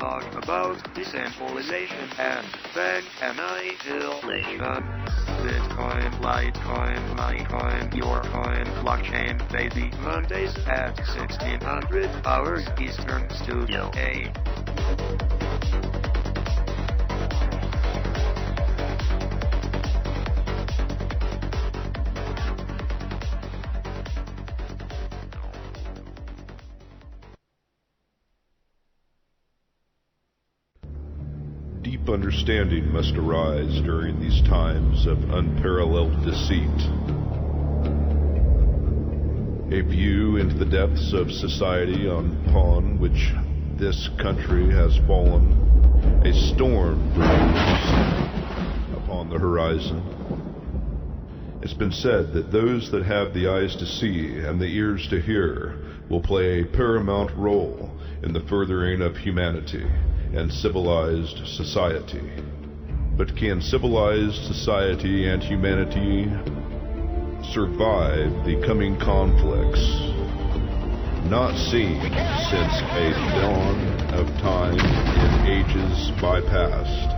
talk about decentralization and then annihilation. Bitcoin, Litecoin, Litecoin, your coin, blockchain, baby. Mondays at 1600 hours Eastern, Studio A. Deep understanding must arise during these times of unparalleled deceit. A view into the depths of society upon which this country has fallen, a storm brews upon the horizon. It's been said that those that have the eyes to see and the ears to hear will play a paramount role in the furthering of humanity and civilized society. But can civilized society and humanity survive the coming conflicts not seen since a dawn of time in ages bypast?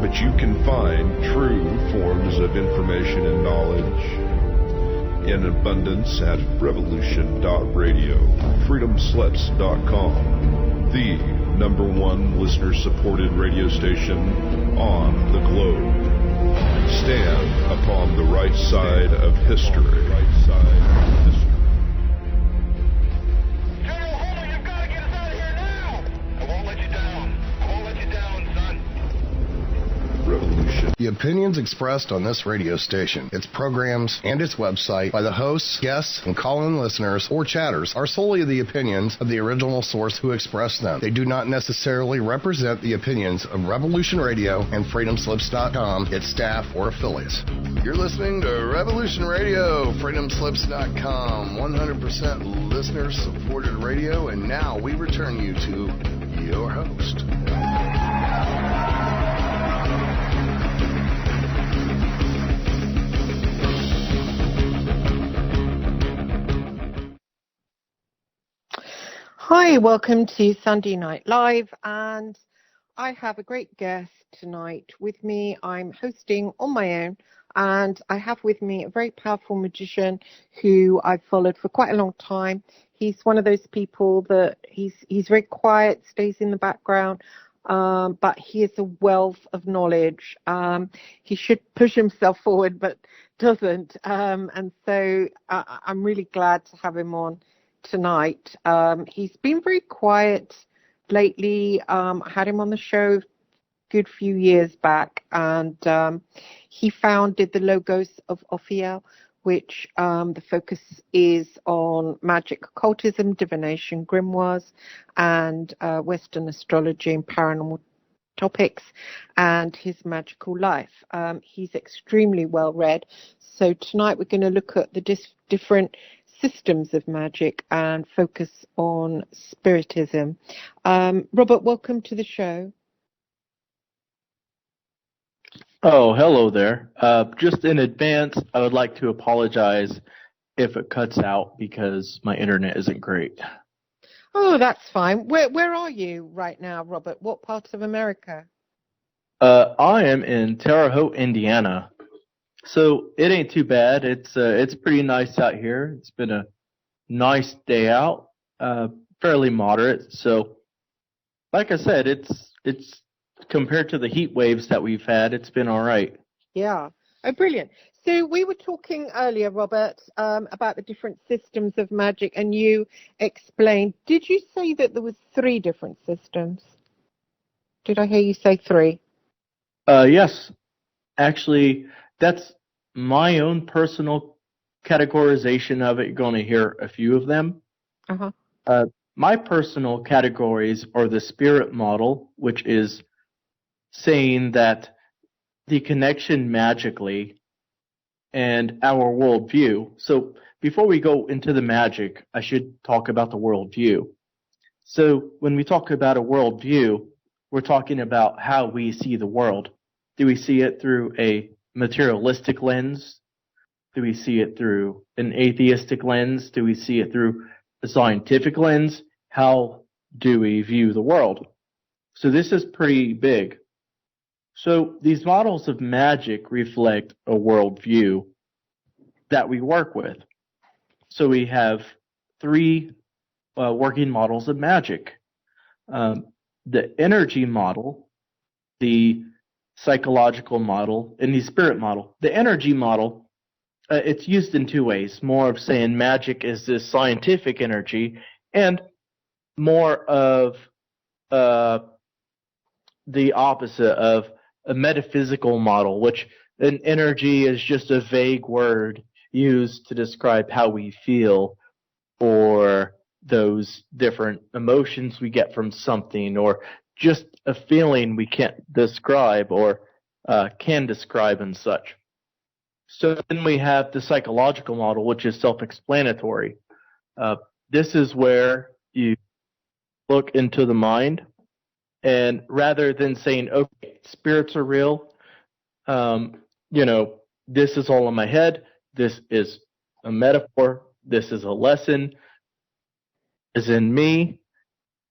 But you can find true forms of information and knowledge in abundance at revolution.radio, freedomslips.com, the #1 listener-supported radio station on the globe. Stand upon the right side of history. General Holder, you've got to get us out of here now! I won't let you down. I won't let you down, son. Revolution. The opinions expressed on this radio station, its programs, and its website by the hosts, guests, and call-in listeners or chatters are solely the opinions of the original source who expressed them. They do not necessarily represent the opinions of Revolution Radio and freedomslips.com, its staff, or affiliates. You're listening to Revolution Radio, freedomslips.com, 100% listener-supported radio, and now we return you to your host. Hi, welcome to Sunday Night Live, and I have a great guest tonight with me. I'm hosting on my own, and I have with me a very powerful magician who I've followed for quite a long time. He's one of those people that he's very quiet, stays in the background, but he has a wealth of knowledge. He should push himself forward, but doesn't, and so I'm really glad to have him on tonight. He's been very quiet lately. I had him on the show a good few years back, and he founded the Logos of Ophiel, which the focus is on magic, occultism, divination, grimoires, and Western astrology and paranormal topics, and his magical life. He's extremely well read. So tonight we're going to look at the different systems of magic and focus on spiritism. Robert, welcome to the show. Oh, hello there. Just in advance, I would like to apologize if it cuts out because my internet isn't great. Oh, that's fine. Where are you right now, Robert? What parts of America? I am in Terre Haute, Indiana. So it ain't too bad. It's pretty nice out here. It's been a nice day out, fairly moderate. So, like I said, it's compared to the heat waves that we've had, it's been all right. Yeah. Oh, brilliant. So we were talking earlier, Robert, about the different systems of magic, and you explained. Did you say that there was 3 different systems? Did I hear you say 3? Yes. Actually, that's my own personal categorization of it. You're going to hear a few of them. Uh-huh. My personal categories are the spirit model, which is saying that the connection magically and our worldview. So before we go into the magic, I should talk about the worldview. So when we talk about a worldview, we're talking about how we see the world. Do we see it through a materialistic lens? Do we see it through an atheistic lens? Do we see it through a scientific lens? How do we view the world? So this is pretty big. So these models of magic reflect a worldview that we work with. So we have three working models of magic. The energy model, the psychological model, and the spirit model. The energy model, it's used in two ways. More of saying magic is this scientific energy, and more of the opposite of a metaphysical model, which an energy is just a vague word used to describe how we feel or those different emotions we get from something, or just a feeling we can't describe or can describe and such. So then we have the psychological model, which is self-explanatory. This is where you look into the mind, and rather than saying, okay, spirits are real, this is all in my head, this is a metaphor, this is a lesson, is in me,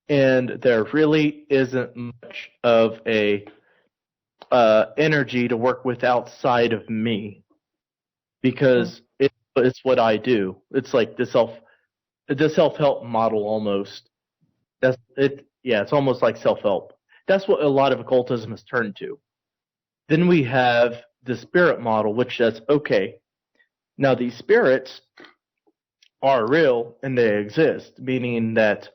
and there really isn't much of a energy to work with outside of me, because it's what I do. It's like the self-help model almost. That's it. Yeah, it's almost like self-help. That's what a lot of occultism has turned to. Then we have the spirit model, which says, okay, now these spirits are real and they exist, meaning that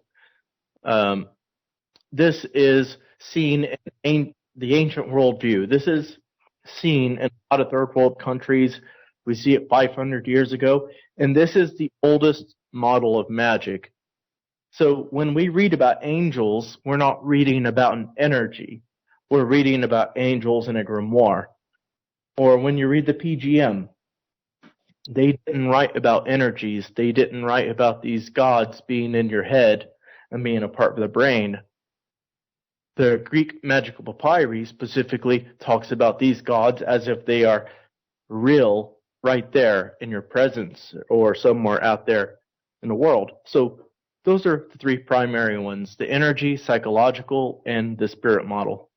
this is seen in the ancient worldview. This is seen in a lot of third world countries. We see it 500 years ago, and this is the oldest model of magic. So when we read about angels, we're not reading about an energy. We're reading about angels in a grimoire. Or when you read the PGM, they didn't write about energies. They didn't write about these gods being in your head and being a part of the brain. The Greek magical papyri specifically talks about these gods as if they are real right there in your presence or somewhere out there in the world. So those are the three primary ones: the energy, psychological, and the spirit model.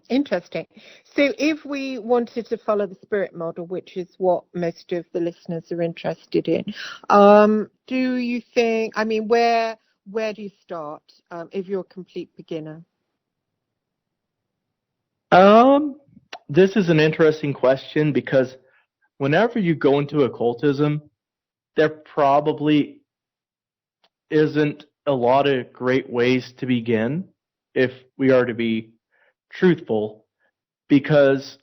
Interesting. So if we wanted to follow the spirit model, which is what most of the listeners are interested in, do you think, where do you start if you're a complete beginner? This is an interesting question, because whenever you go into occultism, there probably isn't a lot of great ways to begin, if we are to be truthful, because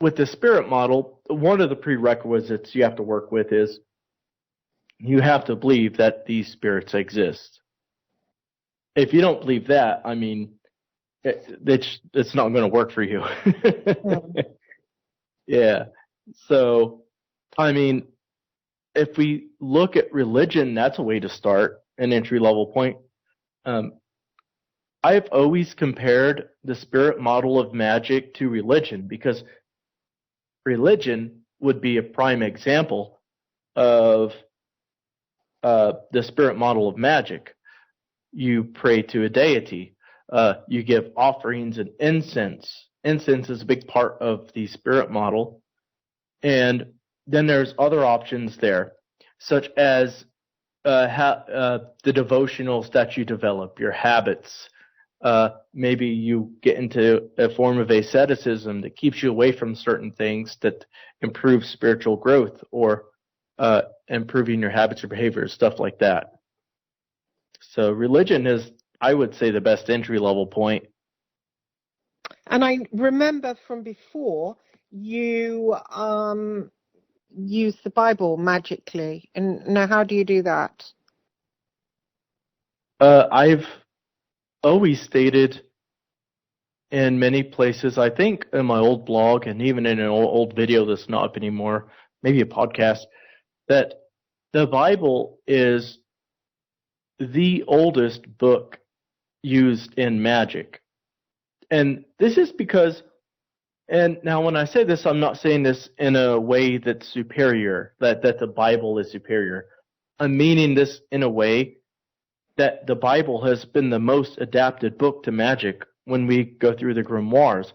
with the spirit model, one of the prerequisites you have to work with is you have to believe that these spirits exist. If you don't believe that, it's not going to work for you. Yeah. So, if we look at religion, that's a way to start, an entry-level point. I've always compared the spirit model of magic to religion, because religion would be a prime example of the spirit model of magic. You pray to a deity. You give offerings and incense. Incense is a big part of the spirit model. And then there's other options there, such as the devotionals that you develop, your habits. Maybe you get into a form of asceticism that keeps you away from certain things that improve spiritual growth, or improving your habits or behaviors, stuff like that. So religion is, I would say, the best entry-level point. And I remember from before, you use the Bible magically. And now, how do you do that? I've always stated in many places, I think in my old blog and even in an old video that's not up anymore, maybe a podcast, that the Bible is the oldest book used in magic. And this is because, and now when I say this, I'm not saying this in a way that's superior, that the Bible is superior. I'm meaning this in a way that the Bible has been the most adapted book to magic when we go through the grimoires.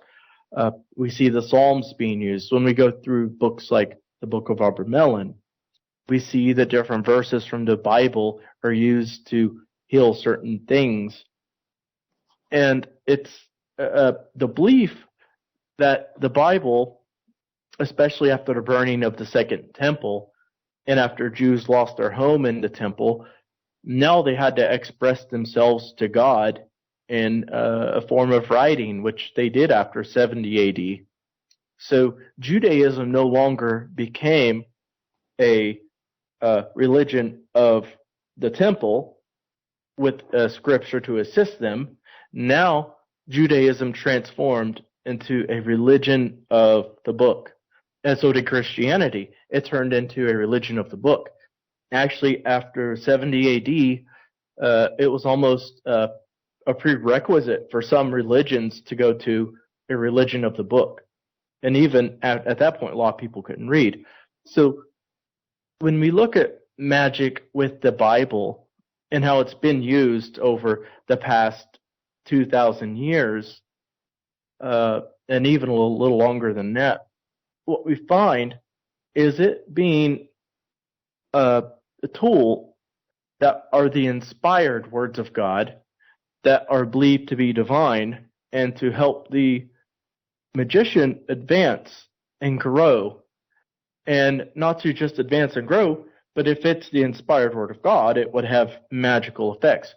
We see the Psalms being used. When we go through books like the Book of Melon, we see the different verses from the Bible are used to heal certain things. And it's the belief that the Bible, especially after the burning of the Second Temple, and after Jews lost their home in the temple, now they had to express themselves to God in a form of writing, which they did after 70 AD. So Judaism no longer became a religion of the temple with scripture to assist them. Now Judaism transformed into a religion of the book. And so did Christianity. It turned into a religion of the book. Actually, after 70 AD, it was almost a prerequisite for some religions to go to a religion of the book. And even at that point, a lot of people couldn't read. So when we look at magic with the Bible and how it's been used over the past 2,000 years, and even a little longer than that, what we find is it being a tool that are the inspired words of God that are believed to be divine and to help the magician advance and grow. And not to just advance and grow, but if it's the inspired word of God, it would have magical effects.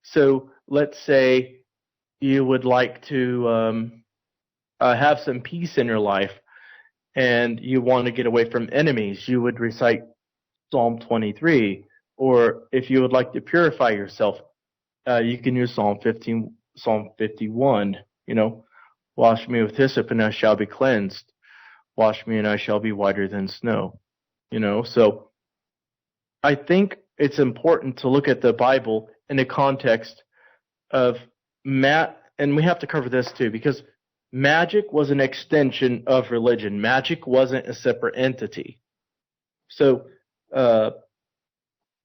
So let's say you would like to have some peace in your life and you want to get away from enemies, you would recite Psalm 23. Or if you would like to purify yourself, you can use Psalm 15, Psalm 51. Wash me with hyssop and I shall be cleansed. Wash me and I shall be whiter than snow. So I think it's important to look at the Bible in the context of and we have to cover this too, because magic was an extension of religion. Magic wasn't a separate entity. So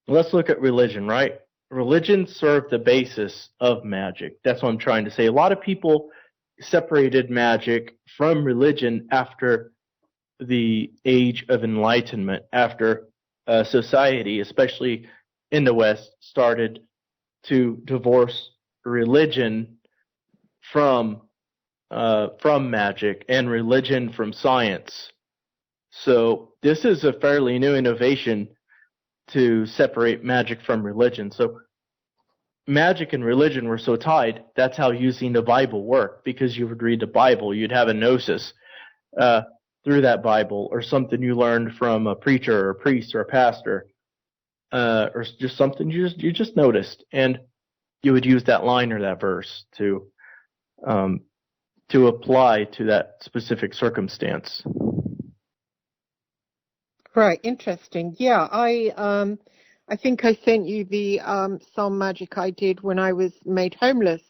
let's look at religion, right? Religion served the basis of magic. That's what I'm trying to say. A lot of people separated magic from religion after the age of enlightenment, after society, especially in the West, started to divorce religion from magic and religion from science. So this is a fairly new innovation to separate magic from religion. So magic and religion were so tied, that's how using the Bible worked, because you would read the Bible, you'd have a gnosis through that Bible, or something you learned from a preacher or a priest or a pastor, or just something you just noticed, and you would use that line or that verse to apply to that specific circumstance. Right, interesting. Yeah, I think I sent you the Psalm Magic I did when I was made homeless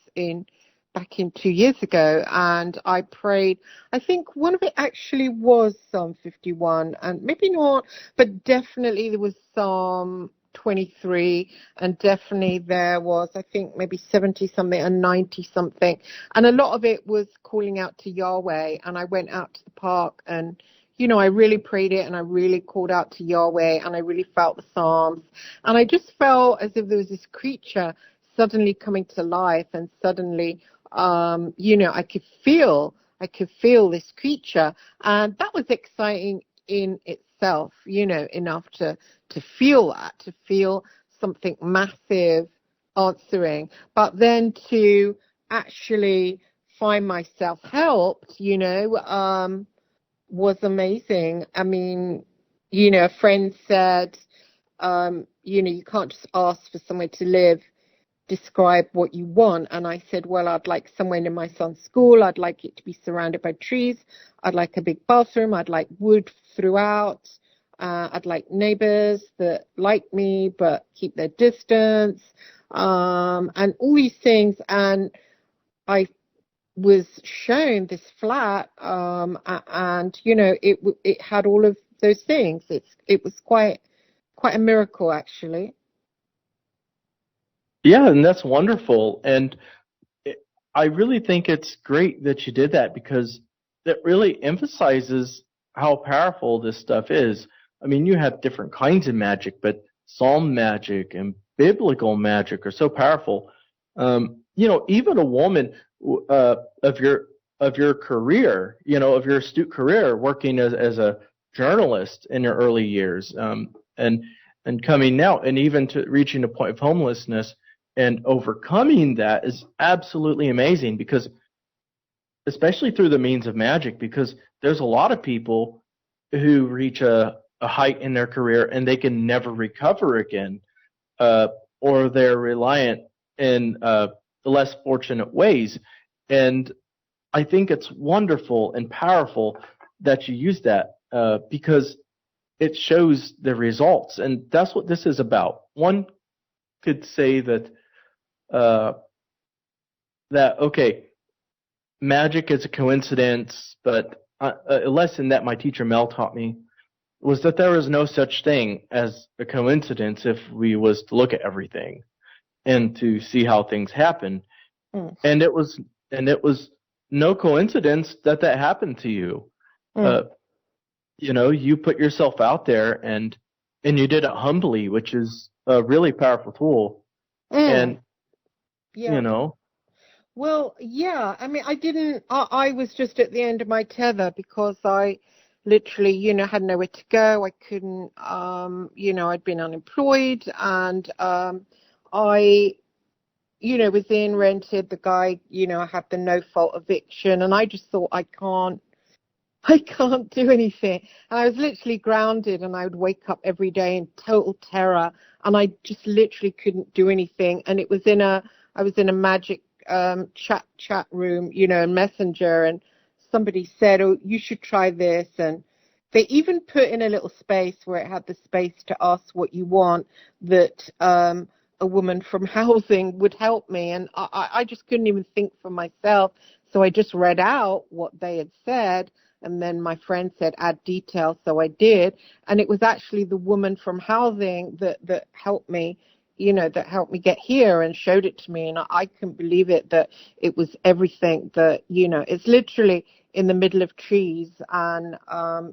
back in 2 years ago, and I prayed. I think one of it actually was Psalm 51, and maybe not, but definitely there was Psalm 23, and definitely there was, I think, maybe 70 something and 90 something, and a lot of it was calling out to Yahweh. And I went out to the park and I really prayed it, and I really called out to Yahweh, and I really felt the Psalms. And I just felt as if there was this creature suddenly coming to life, and suddenly, I could feel this creature. And that was exciting in itself, enough to feel that, to feel something massive answering. But then to actually find myself helped, was amazing. I mean, a friend said, you can't just ask for somewhere to live, describe what you want. And I said, well, I'd like somewhere near my son's school. I'd like it to be surrounded by trees. I'd like a big bathroom. I'd like wood throughout. I'd like neighbors that like me but keep their distance, and all these things. And I was shown this flat, and it had all of those things. It was quite a miracle, actually. Yeah, and that's wonderful. And I really think it's great that you did that because it really emphasizes how powerful this stuff is. I mean, you have different kinds of magic, but psalm magic and biblical magic are so powerful. Even a woman of your career, of your astute career, working as a journalist in your early years, and coming now, and even to reaching a point of homelessness and overcoming that is absolutely amazing because, especially through the means of magic, because there's a lot of people who reach a height in their career and they can never recover again, or they're reliant in less fortunate ways. And I think it's wonderful and powerful that you use that because it shows the results. And that's what this is about. One could say that okay, magic is a coincidence, but a lesson that my teacher Mel taught me was that there is no such thing as a coincidence if we was to look at everything and to see how things happen. And it was no coincidence that happened to you. You put yourself out there and you did it humbly, which is a really powerful tool. And Yeah. Well, yeah. I mean, I was just at the end of my tether because I literally, had nowhere to go. I couldn't, I'd been unemployed and I, was in rented. The guy, I had the no fault eviction and I just thought I can't do anything. And I was literally grounded and I would wake up every day in total terror and I just literally couldn't do anything. And I was in a magic chat room, Messenger, and somebody said, oh, you should try this. And they even put in a little space where it had the space to ask what you want, that a woman from housing would help me. And I just couldn't even think for myself. So I just read out what they had said. And then my friend said, add details. So I did. And it was actually the woman from housing that helped me, that helped me get here and showed it to me. And I couldn't believe it, that it was everything that, it's literally in the middle of trees and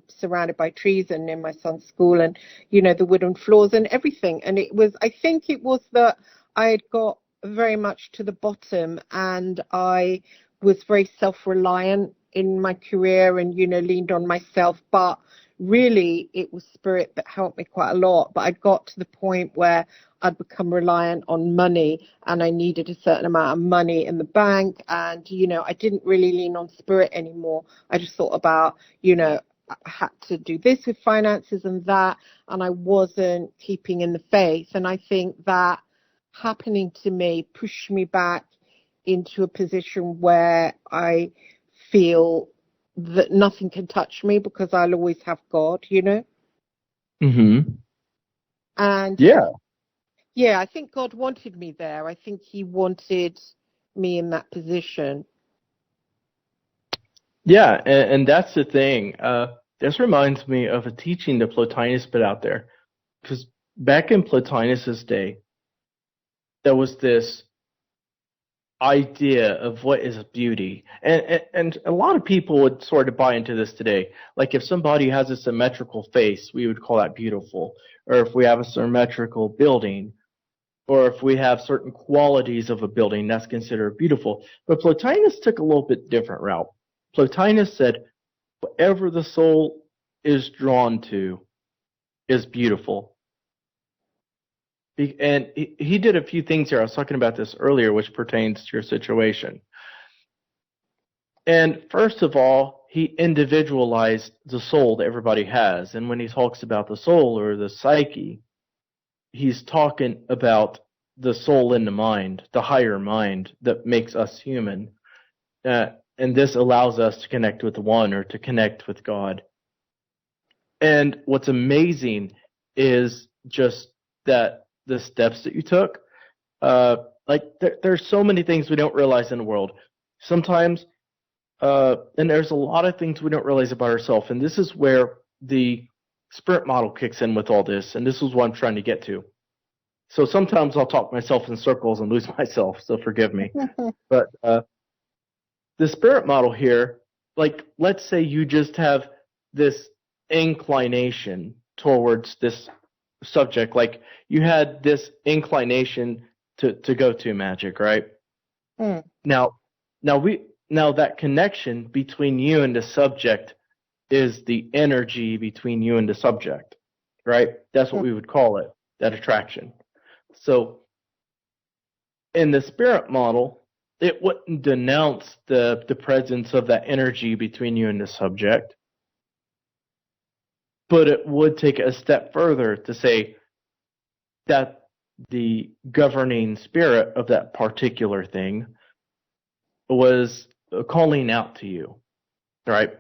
surrounded by trees and in my son's school and, the wooden floors and everything. And I think it was that I had got very much to the bottom and I was very self-reliant in my career and, leaned on myself. But really, it was spirit that helped me quite a lot. But I got to the point where I'd become reliant on money and I needed a certain amount of money in the bank. And, I didn't really lean on spirit anymore. I just thought about, I had to do this with finances and that, and I wasn't keeping in the faith. And I think that happening to me pushed me back into a position where I feel that nothing can touch me because I'll always have God, Mm-hmm. And yeah, I think God wanted me there. I think he wanted me in that position. Yeah, and that's the thing. This reminds me of a teaching that Plotinus put out there. Because back in Plotinus's day, there was this idea of what is beauty. And a lot of people would sort of buy into this today. Like if somebody has a symmetrical face, we would call that beautiful. Or if we have a symmetrical building, or if we have certain qualities of a building, that's considered beautiful. But Plotinus took a little bit different route. Plotinus said, whatever the soul is drawn to is beautiful. And he did a few things here. I was talking about this earlier, which pertains to your situation. And first of all, he individualized the soul that everybody has. And when he talks about the soul or the psyche, he's talking about the soul in the mind, the higher mind that makes us human. And this allows us to connect with one or to connect with God. And what's amazing is just that the steps that you took, there's so many things we don't realize in the world. Sometimes, and there's a lot of things we don't realize about ourselves. And this is where the spirit model kicks in with all this. And this is what I'm trying to get to. So sometimes I'll talk myself in circles and lose myself, so forgive me. But the spirit model here, like, let's say you just have this inclination towards this subject, like you had this inclination to go to magic, right? Mm. Now that connection between you and the subject is the energy between you and the subject, right? That's what we would call it, that attraction. So in the spirit model, it wouldn't denounce the presence of that energy between you and the subject, but it would take it a step further to say that the governing spirit of that particular thing was calling out to you, right?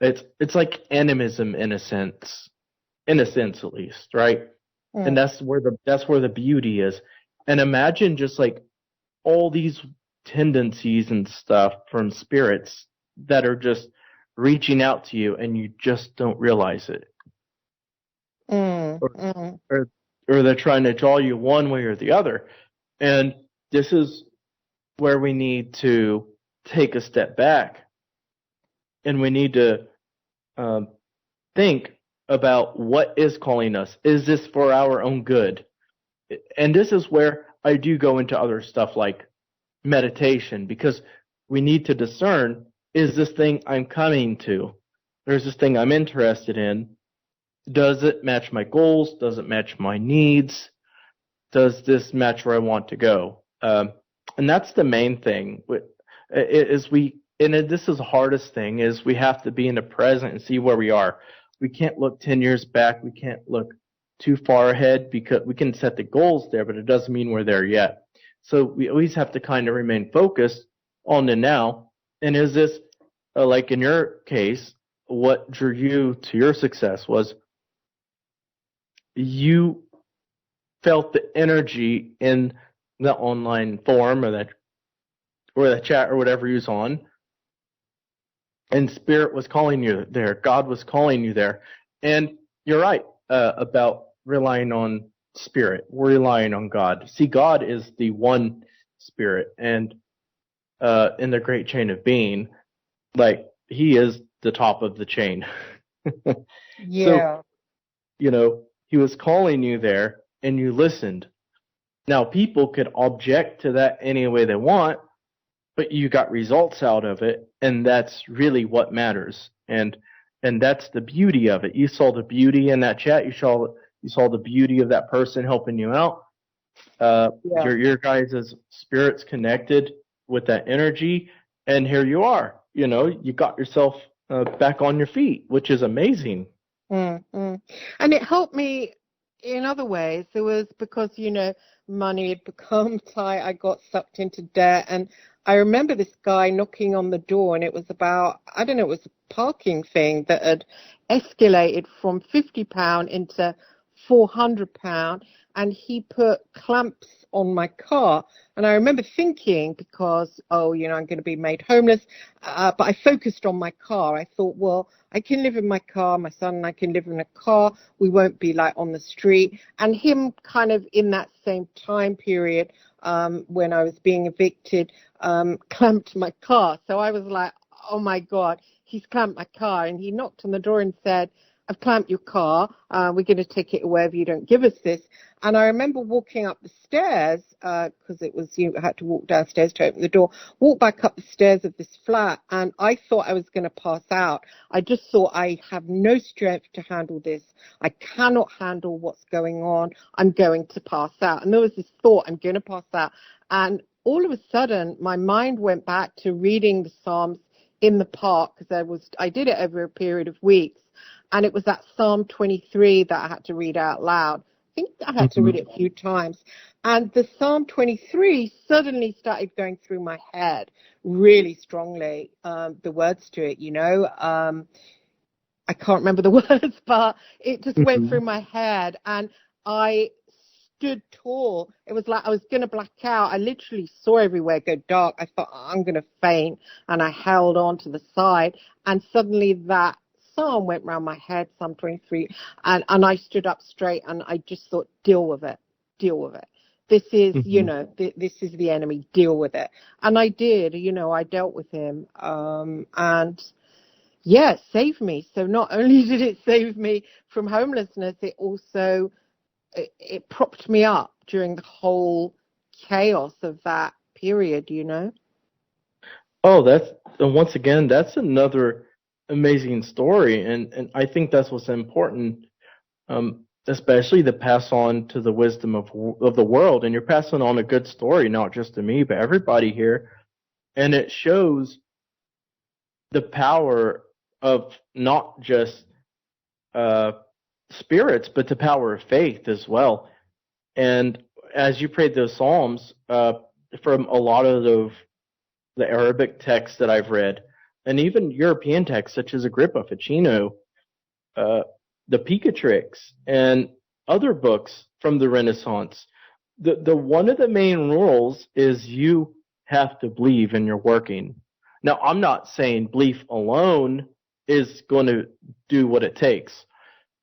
It's like animism in a sense at least, right? Mm. And that's where the beauty is. And imagine just like all these tendencies and stuff from spirits that are just reaching out to you and you just don't realize it. Or they're trying to draw you one way or the other. And this is where we need to take a step back and we need to think about what is calling us. Is this for our own good? And this is where I do go into other stuff like meditation, because we need to discern, is this thing I'm coming to? There's this thing I'm interested in. Does it match my goals? Does it match my needs? Does this match where I want to go? And that's the main thing. This is the hardest thing, is we have to be in the present and see where we are. We can't look 10 years back. We can't look too far ahead, because we can set the goals there, but it doesn't mean we're there yet. So we always have to kind of remain focused on the now. And is this, like in your case, what drew you to your success was you felt the energy in the online forum or the chat or whatever you was on, and spirit was calling you there. God was calling you there. And you're right about relying on spirit, relying on God. See, God is the one spirit, and in the great chain of being, like, he is the top of the chain. Yeah. So, he was calling you there and you listened. Now, people could object to that any way they want, but you got results out of it, and that's really what matters. And that's the beauty of it. You saw the beauty in that chat. You saw the beauty of that person helping you out. Your guys' spirits connected with that energy, and here you are. You got yourself back on your feet, which is amazing. And it helped me in other ways. It was because, money had become tight. I got sucked into debt. And I remember this guy knocking on the door, and it was about, I don't know, it was a parking thing that had escalated from £50 into £400. And he put clamps on my car. And I remember thinking, because, I'm going to be made homeless. But I focused on my car. I thought, well, I can live in my car. My son and I can live in a car. We won't be like on the street. And him kind of in that same time period, when I was being evicted, clamped my car. So I was like, oh my God, he's clamped my car. And he knocked on the door and said, I've clamped your car. We're going to take it away if you don't give us this. And I remember walking up the stairs, because it was, you had to walk downstairs to open the door, walk back up the stairs of this flat, and I thought I was going to pass out. I just thought, I have no strength to handle this. I cannot handle what's going on. I'm going to pass out. And there was this thought, I'm going to pass out. And all of a sudden, my mind went back to reading the Psalms in the park, because I did it over a period of weeks. And it was that Psalm 23 that I had to read out loud. I think I had to read it a few times. And the Psalm 23 suddenly started going through my head really strongly, the words to it, I can't remember the words, but it just went through my head. And I stood tall. It was like I was going to black out. I literally saw everywhere go dark. I thought, I'm going to faint. And I held on to the side. And suddenly that Psalm went round my head, Psalm 23, and I stood up straight, and I just thought, deal with it. This is, Mhm. this is the enemy. Deal with it. And I did. I dealt with him. And yeah, it saved me. So not only did it save me from homelessness, it also it propped me up during the whole chaos of that period. Oh, once again, that's another amazing story, and I think that's what's important, especially to pass on to the wisdom of the world. And you're passing on a good story, not just to me, but everybody here. And it shows the power of not just uh, spirits, but the power of faith as well. And as you prayed those psalms, from a lot of the Arabic texts that I've read, and even European texts such as Agrippa, Ficino, uh, the Picatrix, and other books from the Renaissance, the one of the main rules is you have to believe in your working. Now, I'm not saying belief alone is going to do what it takes,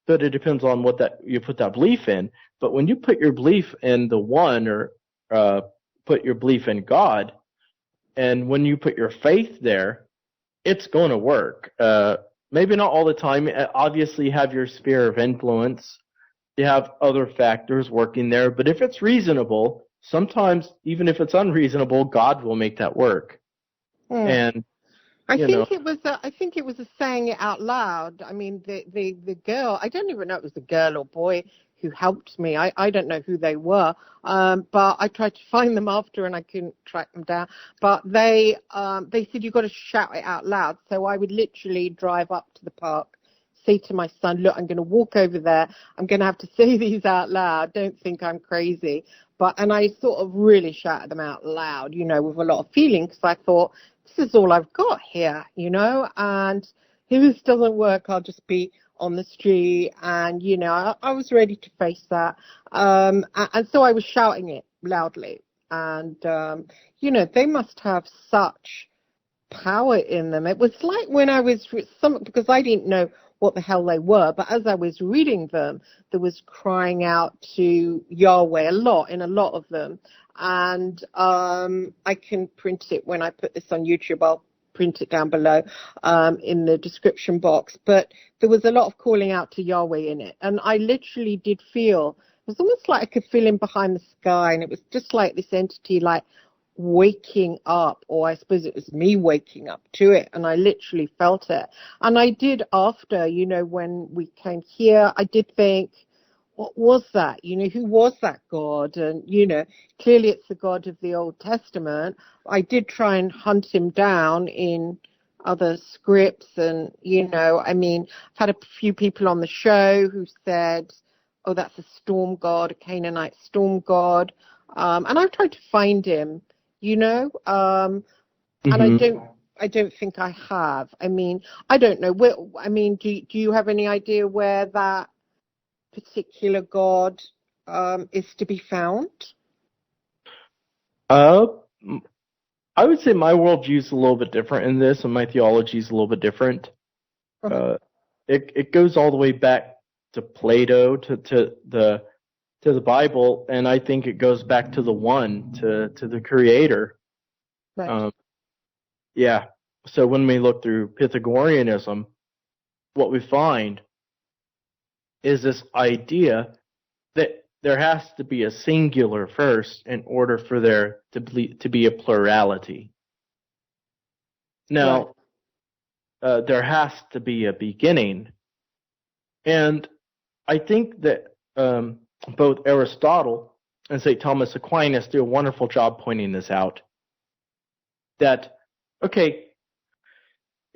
but it depends on what that you put that belief in. But when you put your belief in the one, or uh, put your belief in God, and when you put your faith there, it's going to work. Maybe not all the time. Obviously, you have your sphere of influence. You have other factors working there. But if it's reasonable, sometimes even if it's unreasonable, God will make that work. Hmm. And I you know, think it was a saying it out loud. I mean, the girl, I don't even know if it was a girl or boy who helped me. I don't know who they were. But I tried to find them after and I couldn't track them down. But they said you've got to shout it out loud. So I would literally drive up to the park, say to my son, look, I'm going to walk over there. I'm going to have to say these out loud. Don't think I'm crazy. And I sort of really shouted them out loud, with a lot of feeling, because I thought, this is all I've got here, and if this doesn't work, I'll just be on the street. And, I was ready to face that. And so I was shouting it loudly. And, they must have such power in them. It was like when I was because I didn't know what the hell they were, but as I was reading them, there was crying out to Yahweh in a lot of them. And I can print it when I put this on YouTube. I'll print it down below in the description box. But there was a lot of calling out to Yahweh in it, and I literally did feel. It was almost like I could feel him behind the sky, and it was just like this entity, like waking up, or I suppose it was me waking up to it, and I literally felt it. And I did after, when we came here, I did think, what was that? Who was that God? And, clearly it's the God of the Old Testament. I did try and hunt him down in other scripts, and, I've had a few people on the show who said, oh, that's a storm god, a Canaanite storm god. And I've tried to find him, and mhm. I don't think I have. I don't know. Do you have any idea where that particular god is to be found? uh, I would say my worldview is a little bit different in this, and my theology is a little bit different. Uh-huh. Uh, it goes all the way back to Plato, to the Bible, and I think it goes back to the one, to the Creator. Right. Yeah. So when we look through Pythagoreanism, what we find is this idea that there has to be a singular first in order for there to be a plurality. Now, there has to be a beginning. And I think that both Aristotle and St. Thomas Aquinas do a wonderful job pointing this out. That, okay,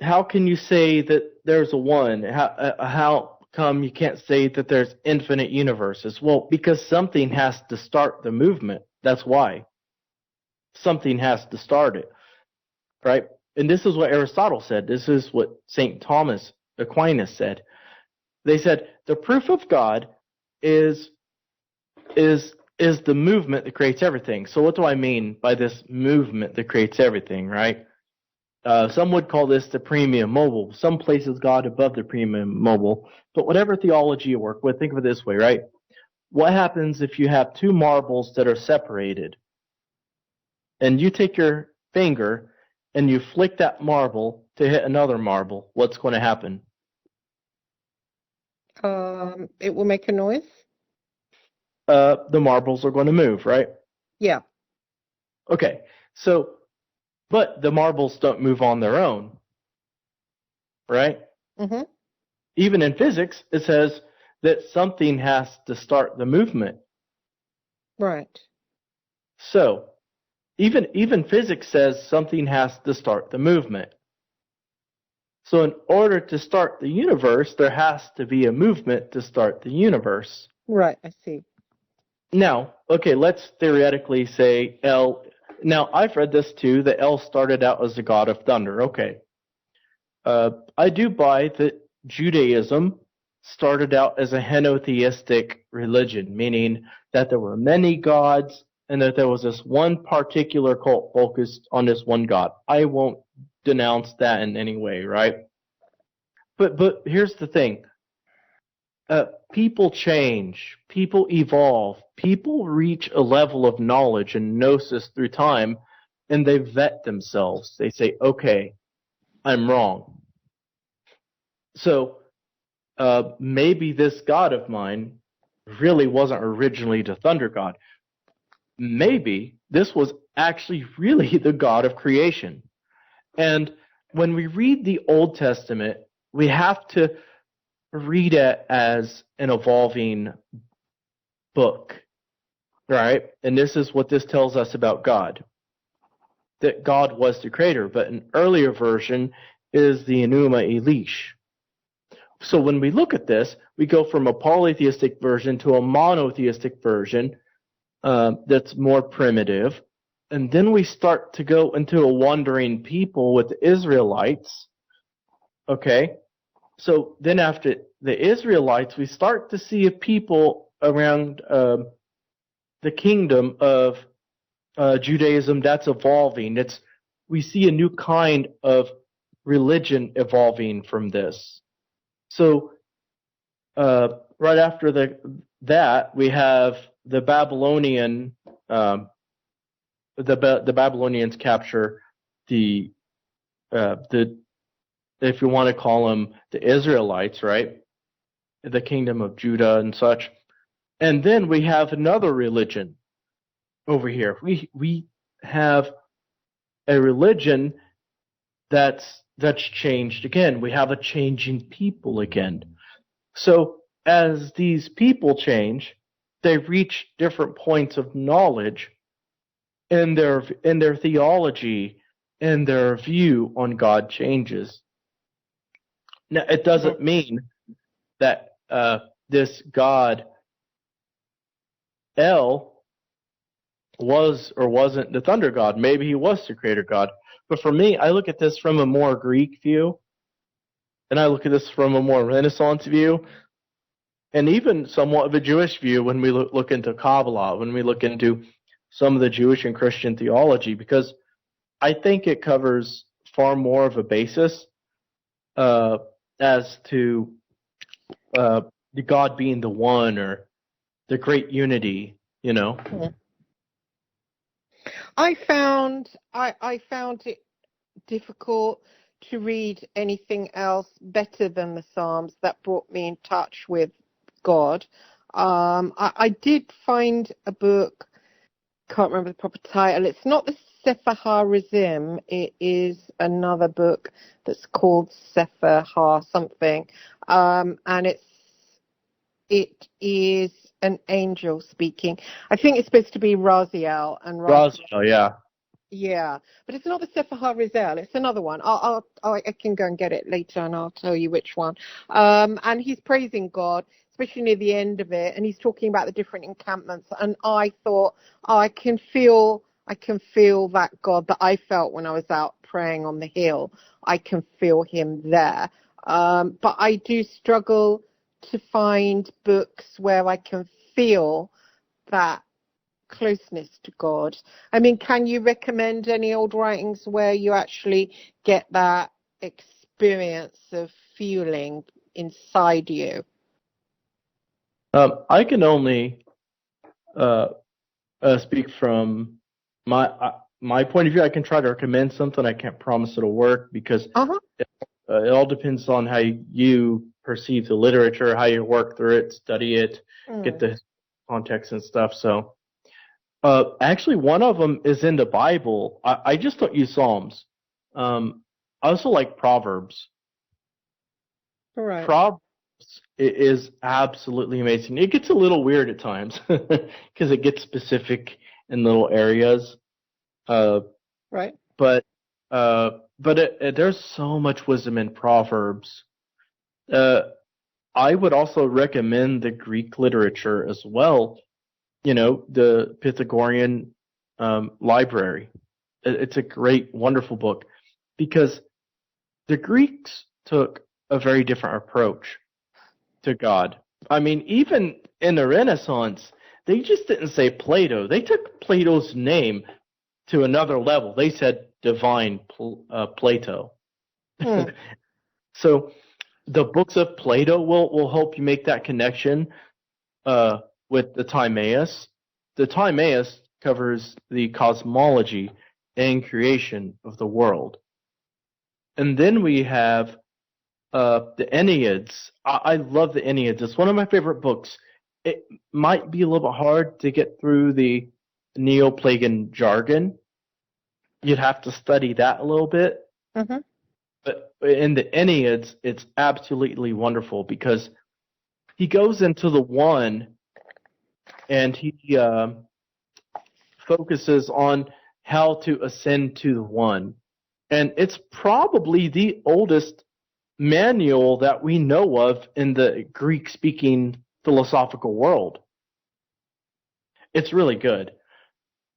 how can you say that there's a one? How come you can't say that there's infinite universes? Well, because something has to start the movement. That's why. Something has to start it, right? And this is what Aristotle said. This is what St. Thomas Aquinas said. They said the proof of God is the movement that creates everything. So what do I mean by this movement that creates everything, right? Some would call this the premium mobile. Some places God above the premium mobile. But whatever theology you work with, think of it this way, right? what happens if you have two marbles that are separated? And you take your finger and you flick that marble to hit another marble. What's going to happen? It will make a noise. The marbles are going to move, right? Yeah. Okay. So, but the marbles don't move on their own, right? Mm-hmm. Even in physics, it says that something has to start the movement. Right. So, even physics says something has to start the movement. So in order to start the universe, there has to be a movement to start the universe. Right, I see. Now, okay, let's theoretically say El. Now, I've read this too, that El started out as the god of thunder. Okay. I do buy that Judaism started out as a henotheistic religion, meaning that there were many gods and that there was this one particular cult focused on this one god. I won't denounce that in any way, right? But here's the thing. People change, people evolve, people reach a level of knowledge and gnosis through time, and they vet themselves. They say, okay, I'm wrong. So maybe this god of mine really wasn't originally the thunder god. Maybe this was actually really the god of creation. And when we read the Old Testament, we have to read it as an evolving book, right? And this is what this tells us about God, that God was the creator, but an earlier version is the Enuma Elish. So when we look at this, we go from a polytheistic version to a monotheistic version that's more primitive. And then we start to go into a wandering people with the Israelites. Okay? So then after the Israelites, we start to see a people around the kingdom of Judaism that's evolving. We see a new kind of religion evolving from this. So right after that, we have the Babylonian. The Babylonians capture the if you want to call them the Israelites, right? The kingdom of Judah and such. And then we have another religion over here. We have a religion that's changed again. We have a changing people again. So as these people change, they reach different points of knowledge in their theology and their view on God changes. Now, it doesn't mean that this God, El, was or wasn't the thunder god. Maybe he was the creator god. But for me, I look at this from a more Greek view, and I look at this from a more Renaissance view, and even somewhat of a Jewish view when we look into Kabbalah, when we look into some of the Jewish and Christian theology, because I think it covers far more of a basis as to the God being the one or the great unity, you know. I found it difficult to read anything else better than the Psalms that brought me in touch with God. I did find a book, can't remember the proper title. It's not the Sefer HaRizim. It is another book that's called Sefer Ha something, and it is an angel speaking. I think it's supposed to be Raziel and Raziel, yeah. Yeah, but it's not the Sefer HaRizal. It's another one. I can go and get it later, and I'll tell you which one. And he's praising God, especially near the end of it, and he's talking about the different encampments. And I thought, I can feel that God that I felt when I was out praying on the hill. I can feel him there. But I do struggle to find books where I can feel that closeness to God. I mean, can you recommend any old writings where you actually get that experience of feeling inside you? I can only speak from my point of view. I can try to recommend something. I can't promise it'll work because Uh-huh. it all depends on how you perceive the literature, how you work through it, study it, get the context and stuff. So, actually, one of them is in the Bible. I just don't use Psalms. I also like Proverbs. All right. Proverbs is absolutely amazing. It gets a little weird at times because it gets specific in little areas. Right. But there's so much wisdom in Proverbs. I would also recommend the Greek literature as well. You know, the Pythagorean library. It's a great, wonderful book because the Greeks took a very different approach to God. I mean, even in the Renaissance, they just didn't say Plato. They took Plato's name to another level. They said divine Plato. So the books of Plato will help you make that connection with the Timaeus. The Timaeus covers the cosmology and creation of the world. And then we have the Enneads. I love the Enneads. It's one of my favorite books. It might be a little bit hard to get through the Neoplagan jargon. You'd have to study that a little bit. Mm-hmm. But in the Enneads, it's absolutely wonderful because he goes into the one and he focuses on how to ascend to the one. And it's probably the oldest manual that we know of in the Greek-speaking philosophical world. It's really good.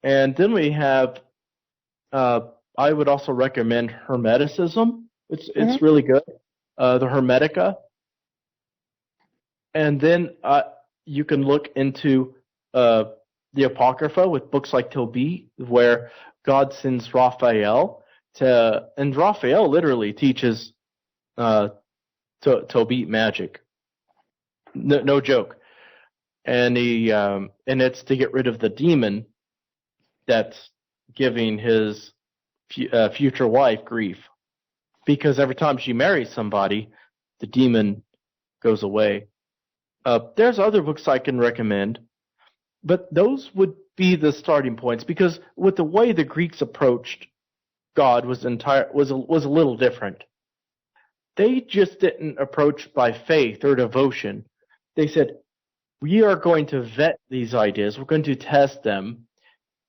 And then we have, I would also recommend Hermeticism. It's really good. The Hermetica. And then you can look into the Apocrypha with books like Tobit, where God sends Raphael and Raphael literally teaches Tobit magic. No joke. And and it's to get rid of the demon that's giving his future wife grief, because every time she marries somebody, the demon goes away. There's other books I can recommend, but those would be the starting points, because with the way the Greeks approached God was a little different. They just didn't approach by faith or devotion. They said, we are going to vet these ideas, we're going to test them,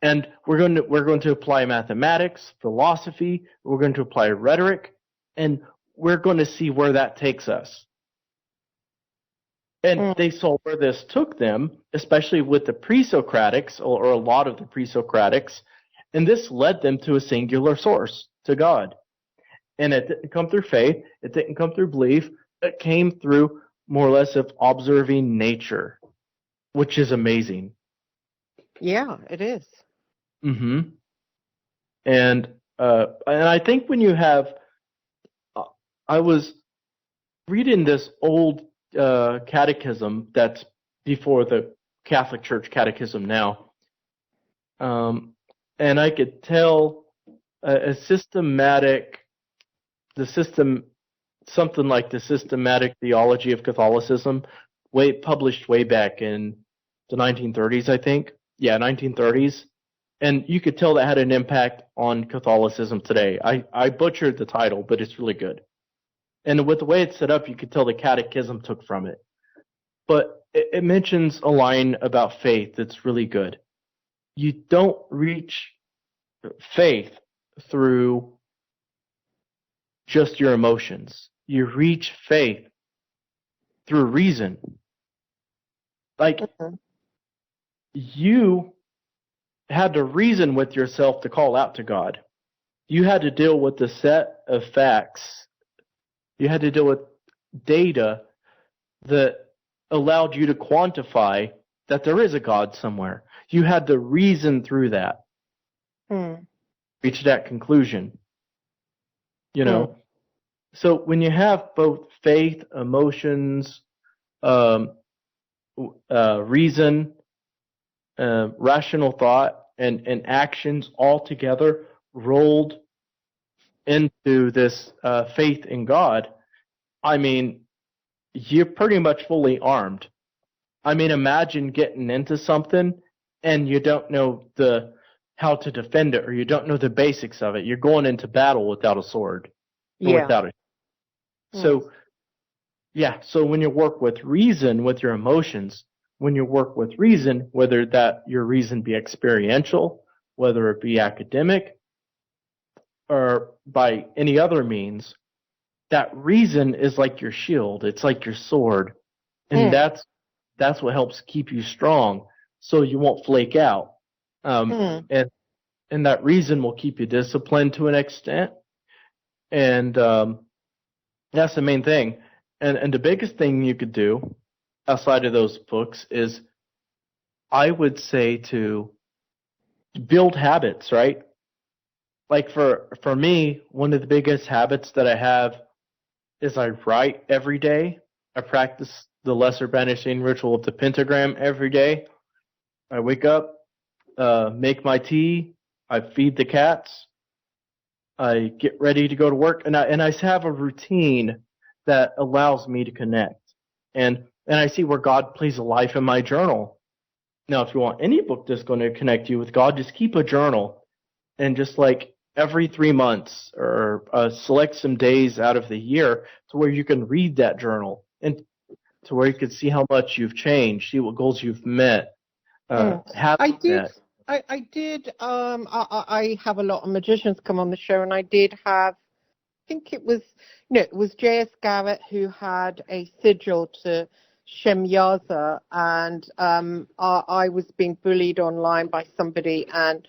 and we're going to apply mathematics, philosophy, we're going to apply rhetoric, and we're going to see where that takes us. And they saw where this took them, especially with the pre-Socratics, or a lot of the pre-Socratics, and this led them to a singular source, to God. And it didn't come through faith, it didn't come through belief, it came through more or less of observing nature, which is amazing. Yeah, it is. Mm-hmm. And I think when you have, I was reading this old catechism that's before the Catholic Church catechism now, and I could tell something like the systematic theology of Catholicism, published way back in the 1930s, I think. Yeah, 1930s. And you could tell that had an impact on Catholicism today. I butchered the title, but it's really good. And with the way it's set up, you could tell the catechism took from it. But it mentions a line about faith that's really good. You don't reach faith through just your emotions. You reach faith through reason. Like, you had to reason with yourself to call out to God. You had to deal with the set of facts. You had to deal with data that allowed you to quantify that there is a God somewhere. You had to reason through that. Reach that conclusion. You know? So when you have both faith, emotions, reason, rational thought and actions all together rolled into this faith in God, I mean, you're pretty much fully armed. I mean, imagine getting into something and you don't know how to defend it, or you don't know the basics of it. You're going into battle without a sword, or Yeah. without it. So, yeah. So when you work with reason, with your emotions, when you work with reason, whether that your reason be experiential, whether it be academic, or by any other means, that reason is like your shield. It's like your sword, and that's what helps keep you strong, so you won't flake out. And that reason will keep you disciplined to an extent, and that's the main thing. And the biggest thing you could do outside of those books is, I would say, to build habits, right? Like for me, one of the biggest habits that I have is I write every day. I practice the lesser banishing ritual of the pentagram every day. I wake up, make my tea, I feed the cats, I get ready to go to work, and I have a routine that allows me to connect. And I see where God plays a life in my journal. Now, if you want any book that's going to connect you with God, just keep a journal, and just like every 3 months, or select some days out of the year to where you can read that journal, and to where you can see how much you've changed, see what goals you've met. I did. I have a lot of magicians come on the show, and I did have, I think it was J.S. Garrett who had a sigil to Shemyaza, and I was being bullied online by somebody, and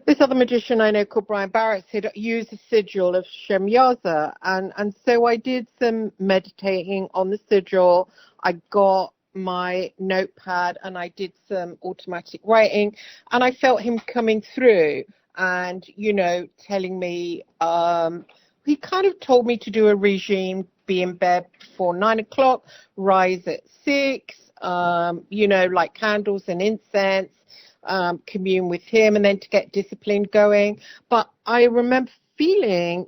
this other magician I know called Brian Barrett said, use a sigil of Shemyaza, and so I did some meditating on the sigil. I got my notepad and I did some automatic writing, and I felt him coming through and, telling me, he kind of told me to do a regime, be in bed before 9 o'clock, rise at 6, like candles and incense, commune with him, and then to get discipline going. But I remember feeling,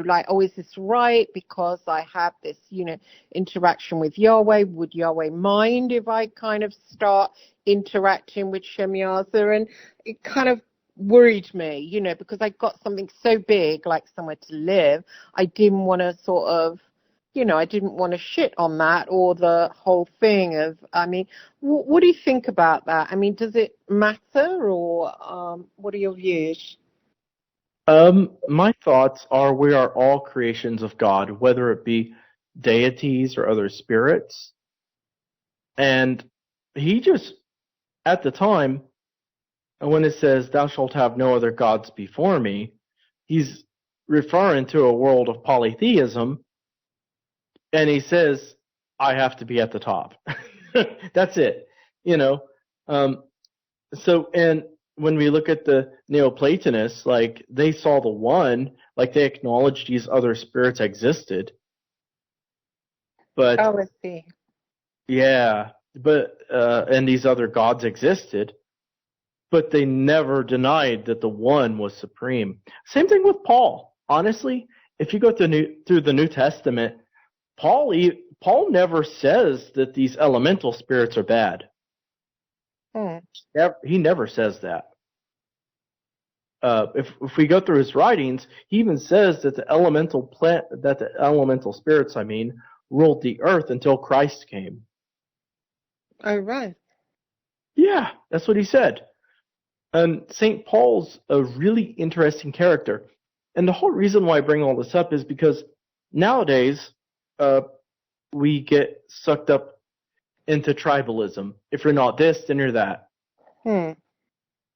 like, oh, is this right? Because I have this, interaction with Yahweh. Would Yahweh mind if I kind of start interacting with Shemyaza? And it kind of worried me, because I got something so big, like somewhere to live. I didn't want to sort of, I didn't want to shit on that, or the whole thing of, I mean, what do you think about that? I mean, does it matter, or what are your views? My thoughts are, we are all creations of God, whether it be deities or other spirits. And he just, at the time, when it says, thou shalt have no other gods before me, he's referring to a world of polytheism. And he says, I have to be at the top. That's it. So, and when we look at the Neoplatonists, like, they saw the one, like, they acknowledged these other spirits existed. But, Oh, I see. yeah, but, and these other gods existed, but they never denied that the one was supreme. Same thing with Paul. Honestly, if you go through the New Testament, Paul never says that these elemental spirits are bad. He never says that. If we go through his writings, he even says that the elemental spirits, ruled the earth until Christ came. Oh, right. Yeah, that's what he said. And St. Paul's a really interesting character. And the whole reason why I bring all this up is because nowadays, we get sucked up into tribalism. If you're not this, then you're that.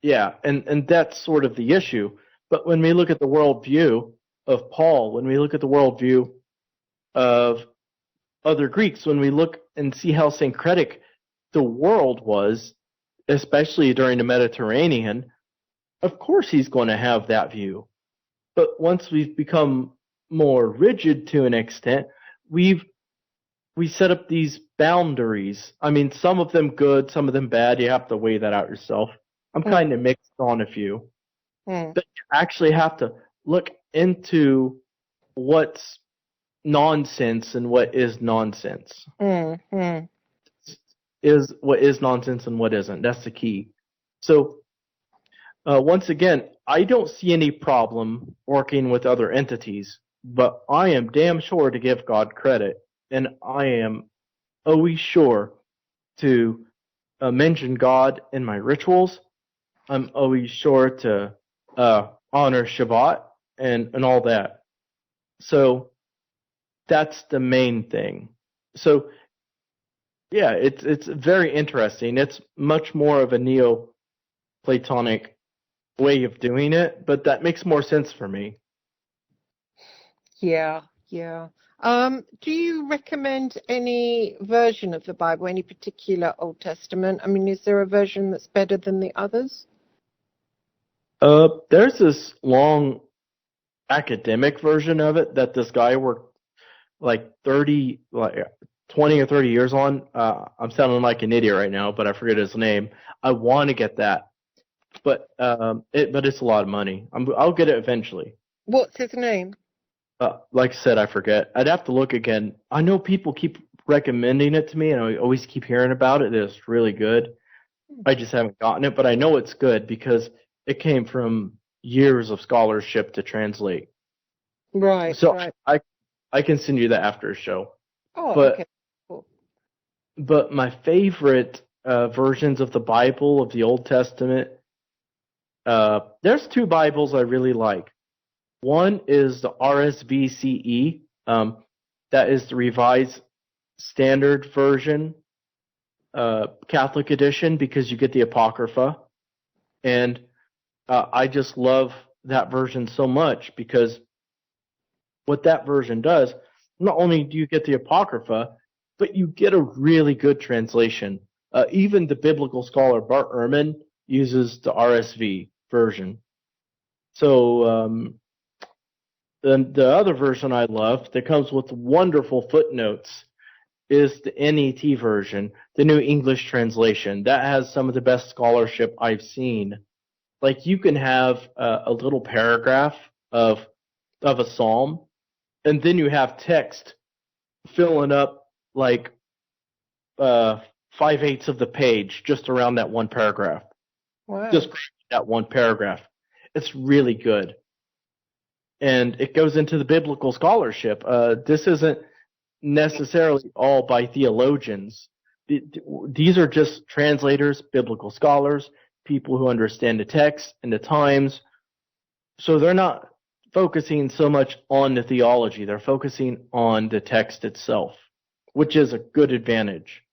Yeah, and that's sort of the issue. But when we look at the worldview of Paul, when we look at the worldview of other Greeks, when we look and see how syncretic the world was, especially during the Mediterranean, of course he's going to have that view. But once we've become more rigid to an extent, we set up these boundaries. I mean, some of them good, some of them bad. You have to weigh that out yourself. I'm kind of mixed on a few. Mm. But you actually have to look into what's nonsense and what is nonsense. Is what is nonsense and what isn't. That's the key. So once again, I don't see any problem working with other entities, but I am damn sure to give God credit, and I am always sure to mention God in my rituals. I'm always sure to honor Shabbat and all that. So that's the main thing. So yeah, it's very interesting. It's much more of a Neoplatonic way of doing it, but that makes more sense for me. Yeah. Do you recommend any version of the Bible, any particular Old Testament? I mean, is there a version that's better than the others? There's this long academic version of it that this guy worked like 20 or 30 years on. I'm sounding like an idiot right now, but I forget his name. I want to get that, but it's a lot of money. I'll get it eventually. What's his name? Like I said, I forget. I'd have to look again. I know people keep recommending it to me, and I always keep hearing about it. It's really good. I just haven't gotten it, but I know it's good because it came from years of scholarship to translate. Right. So right. I can send you that after a show. Oh, But okay. Cool. but my favorite versions of the Bible, of the Old Testament, there's two Bibles I really like. One is the RSVCE, that is the Revised Standard Version, Catholic edition, because you get the Apocrypha. And I just love that version so much because what that version does, not only do you get the Apocrypha, but you get a really good translation. Even the biblical scholar Bart Ehrman uses the RSV version. So the other version I love that comes with wonderful footnotes is the NET version, the New English Translation. That has some of the best scholarship I've seen. Like you can have a little paragraph of a psalm, and then you have text filling up like 5/8 of the page just around that one paragraph. Wow. Just that one paragraph. It's really good. And it goes into the biblical scholarship. This isn't necessarily all by theologians. These are just translators, biblical scholars, people who understand the text and the times. So they're not focusing so much on the theology. They're focusing on the text itself, which is a good advantage.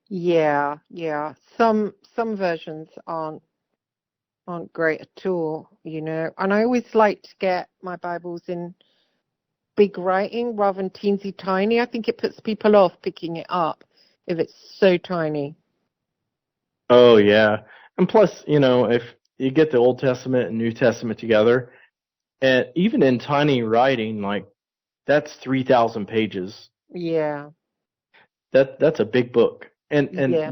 Yeah. Some versions aren't great at all, you know. And I always like to get my Bibles in big writing rather than teensy tiny. I think it puts people off picking it up if it's so tiny. Oh yeah, and plus, if you get the Old Testament and New Testament together, and even in tiny writing, like that's 3,000 pages. Yeah. That's a big book, and Yeah.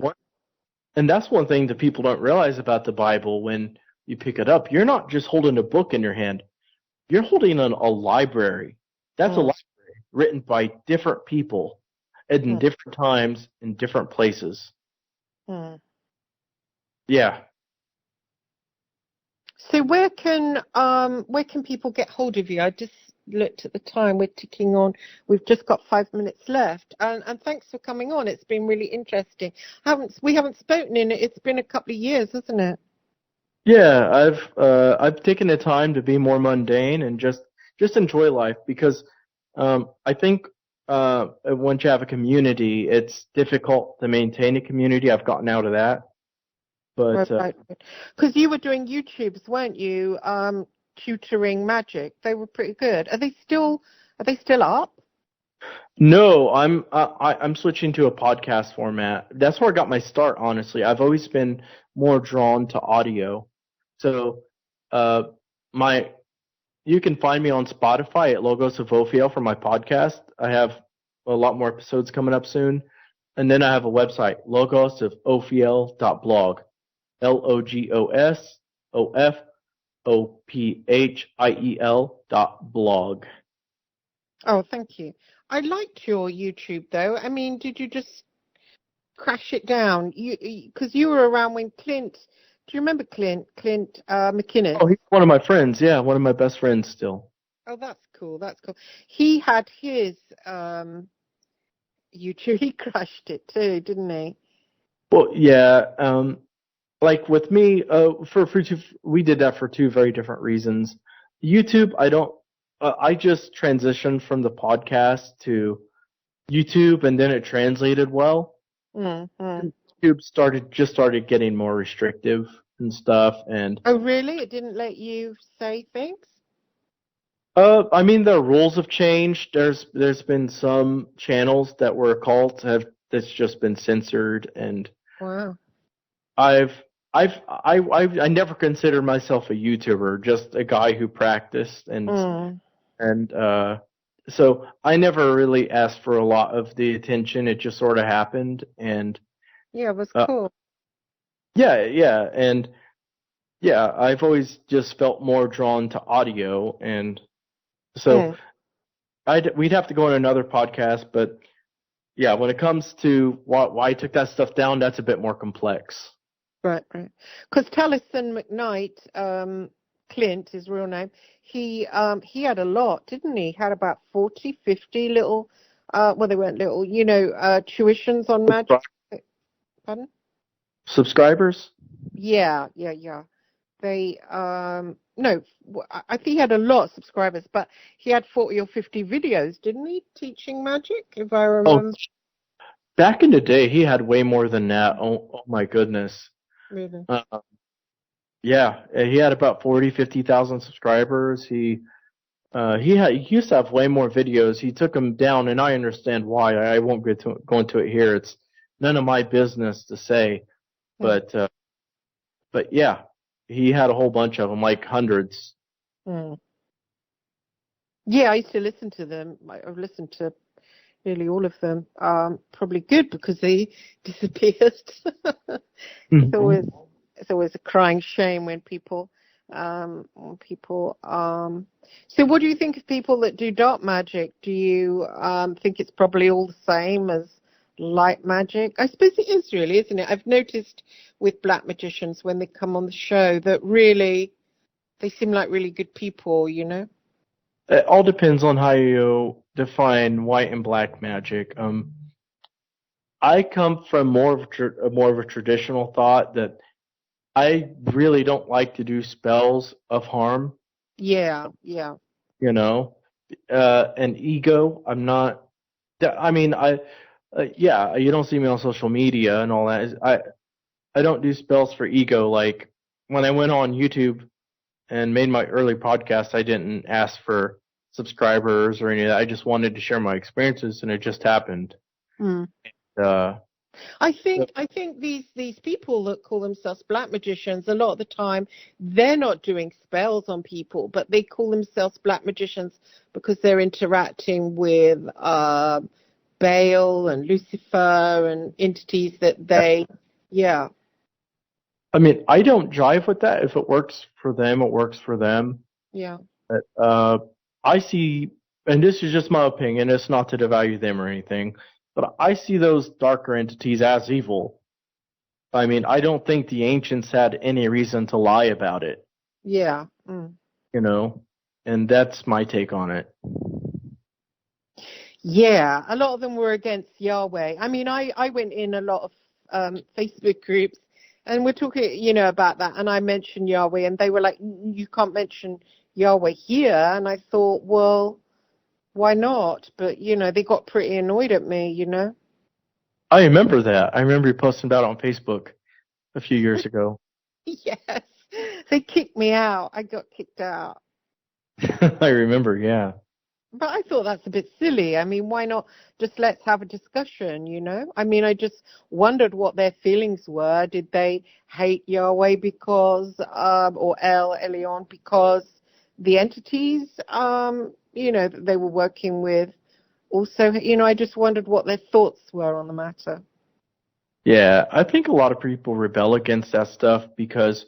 and that's one thing that people don't realize about the Bible when you pick it up. You're not just holding a book in your hand; you're holding a library. That's a library written by different people in different times in different places. Yeah. So where can people get hold of you? I just looked at the time. We're ticking on. We've just got 5 minutes left. And thanks for coming on. It's been really interesting. We haven't spoken in it. It's been a couple of years, hasn't it? Yeah, I've taken the time to be more mundane and just enjoy life because I think once you have a community, it's difficult to maintain a community. I've gotten out of that. But right. Because you were doing YouTubes, weren't you? Tutoring magic. They were pretty good. Are they still up? No, I'm switching to a podcast format. That's where I got my start, honestly. I've always been more drawn to audio. So you can find me on Spotify at Logos of Ophiel for my podcast. I have a lot more episodes coming up soon. And then I have a website, logosofophiel.blog. LOGOSOFOPHIEL.blog. Oh, thank you. I liked your YouTube though. I mean, did you just crash it down? Because you were around when Clint. Do you remember Clint? Clint McInnes. Oh, he's one of my friends. Yeah, one of my best friends still. Oh, that's cool. That's cool. He had his YouTube. He crashed it too, didn't he? Well, yeah. Like with me, we did that for two very different reasons. YouTube, I just transitioned from the podcast to YouTube, and then it translated well. Mm-hmm. YouTube started getting more restrictive and stuff, and Oh, really? It didn't let you say things? I mean, the rules have changed. There's been some channels that were cult that's just been censored, and Wow. I never considered myself a YouTuber, just a guy who practiced, and so I never really asked for a lot of the attention. It just sort of happened, and Yeah, it was cool. yeah, and yeah, I've always just felt more drawn to audio, and so we'd have to go on another podcast, but yeah, when it comes to why I took that stuff down, that's a bit more complex. Right. Because Taliesin McKnight, Clint, his real name, he had a lot, didn't he? Had about 40, 50 little, well, they weren't little, tuitions on Magic. Pardon? Subscribers? Yeah. They, no, I think he had a lot of subscribers, but he had 40 or 50 videos, didn't he, teaching magic, if I remember? Oh, back in the day, he had way more than that. Oh my goodness. Really? Yeah, he had about 50,000 subscribers. He used to have way more videos. He took them down, and I understand why. I won't go into it here. It's none of my business to say, but yeah, he had a whole bunch of them, like hundreds. Yeah, I used to listen to them. I've listened to nearly all of them. Probably good because they disappeared. It's always a crying shame when people. So what do you think of people that do dark magic? Do you think it's probably all the same as light magic? I suppose it is really, isn't it? I've noticed with black magicians when they come on the show that really they seem like really good people, It all depends on how you define white and black magic. I come from more of a traditional thought that I really don't like to do spells of harm. Yeah. And ego. I'm not. I mean, yeah, you don't see me on social media and all that. I don't do spells for ego. Like when I went on YouTube and made my early podcast, I didn't ask for subscribers or any of that. I just wanted to share my experiences, and it just happened. I think these people that call themselves black magicians, a lot of the time they're not doing spells on people, but they call themselves black magicians because they're interacting with Baal and Lucifer and entities that they I mean, I don't jive with that. If it works for them, it works for them. Yeah. But I see, and this is just my opinion, it's not to devalue them or anything, but I see those darker entities as evil. I mean, I don't think the ancients had any reason to lie about it. Yeah. And that's my take on it. Yeah, a lot of them were against Yahweh. I mean, I went in a lot of Facebook groups, and we're talking, about that, and I mentioned Yahweh, and they were like, you can't mention Yahweh here, and I thought, well, why not? But, they got pretty annoyed at me, I remember that. I remember you posting about it on Facebook a few years ago. Yes, they kicked me out. I got kicked out. I remember, yeah. But I thought that's a bit silly. I mean, why not just let's have a discussion, I mean, I just wondered what their feelings were. Did they hate Yahweh because, or El Elyon because the entities, that they were working with also, I just wondered what their thoughts were on the matter. Yeah, I think a lot of people rebel against that stuff because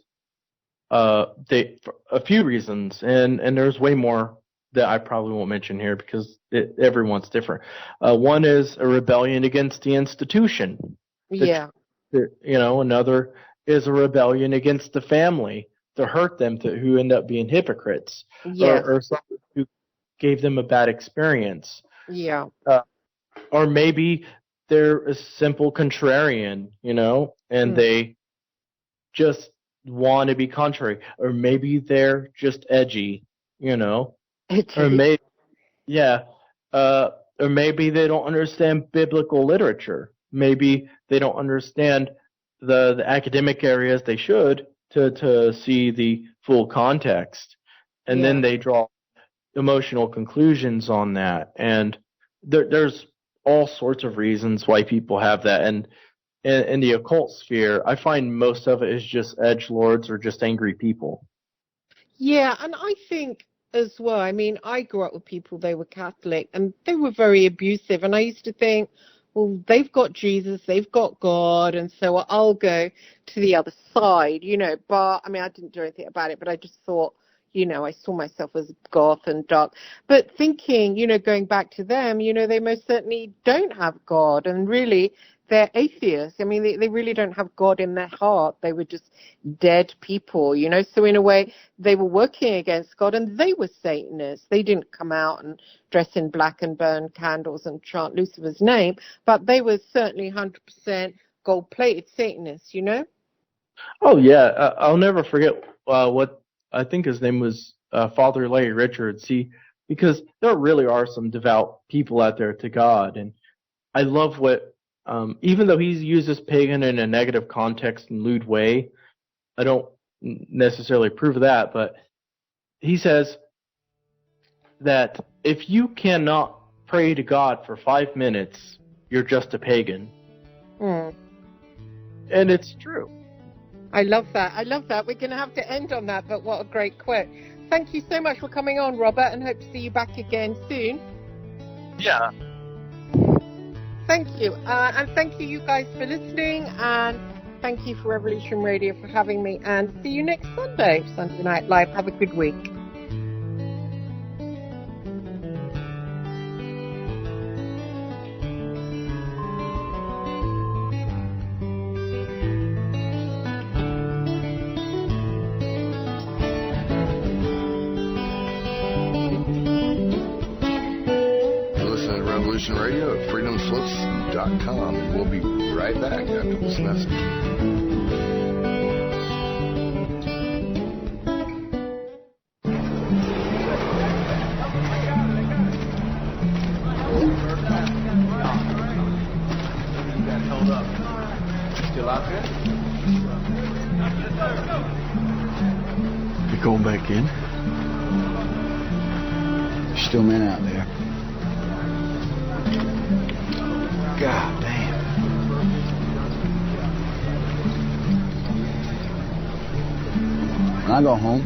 they for a few reasons, and there's way more that I probably won't mention here because everyone's different. One is a rebellion against the institution. Yeah. Another is a rebellion against the family to hurt them, who end up being hypocrites, Yes. or someone who gave them a bad experience. Yeah. Or maybe they're a simple contrarian, and they just want to be contrary. Or maybe they're just edgy, or maybe, or maybe they don't understand biblical literature. Maybe they don't understand the academic areas they should to see the full context. And then they draw emotional conclusions on that. And there's all sorts of reasons why people have that. And in the occult sphere, I find most of it is just edgelords or just angry people. Yeah, and I think as well, I mean, I grew up with people, they were Catholic, and they were very abusive. And I used to think, well, they've got Jesus, they've got God, and so I'll go to the other side, But, I mean, I didn't do anything about it, but I just thought, I saw myself as goth and dark. But thinking, going back to them, they most certainly don't have God. And really, they're atheists. I mean, they really don't have God in their heart. They were just dead people, So in a way, they were working against God, and they were Satanists. They didn't come out and dress in black and burn candles and chant Lucifer's name, but they were certainly 100% gold-plated Satanists, Oh, yeah. I'll never forget what I think his name was Father Larry Richards. Because there really are some devout people out there to God. And I love what, even though he uses pagan in a negative context and lewd way, I don't necessarily approve of that, but he says that if you cannot pray to God for 5 minutes, you're just a pagan. And it's true. I love that. We're going to have to end on that, but what a great quote. Thank you so much for coming on, Robert, and hope to see you back again soon. Yeah. Thank you. And thank you guys for listening, and thank you for Revolution Radio for having me, and see you next Sunday Night Live. Have a good week. Radio at freedomslips.com, and we'll be right back after this message. Still out there? You're going back in? There's still men out there. God damn. When I go home,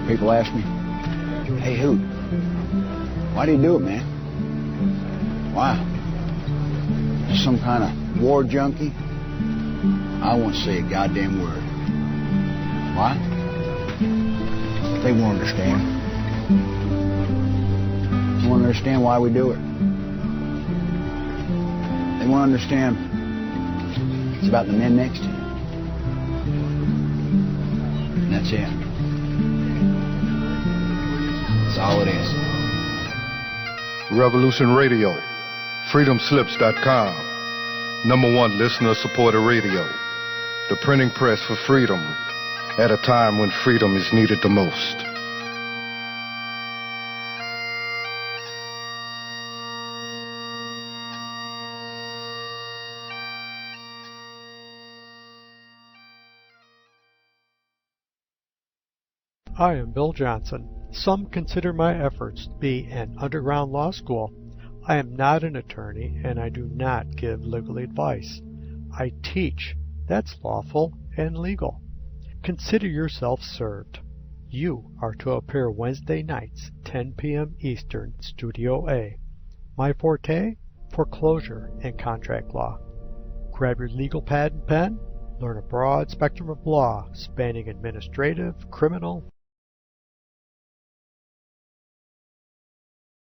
people ask me, hey, Hoot, why do you do it, man? Why? You some kind of war junkie? I won't say a goddamn word. Why? They won't understand. They won't understand why we do it. They won't understand it's about the men next to you. And that's it. That's all it is. Revolution Radio, freedomslips.com, #1 listener-supported radio, the printing press for freedom at a time when freedom is needed the most. I am Bill Johnson. Some consider my efforts to be an underground law school. I am not an attorney, and I do not give legal advice. I teach. That's lawful and legal. Consider yourself served. You are to appear Wednesday nights, 10 p.m. Eastern, Studio A. My forte? Foreclosure and contract law. Grab your legal pad and pen. Learn a broad spectrum of law spanning administrative, criminal,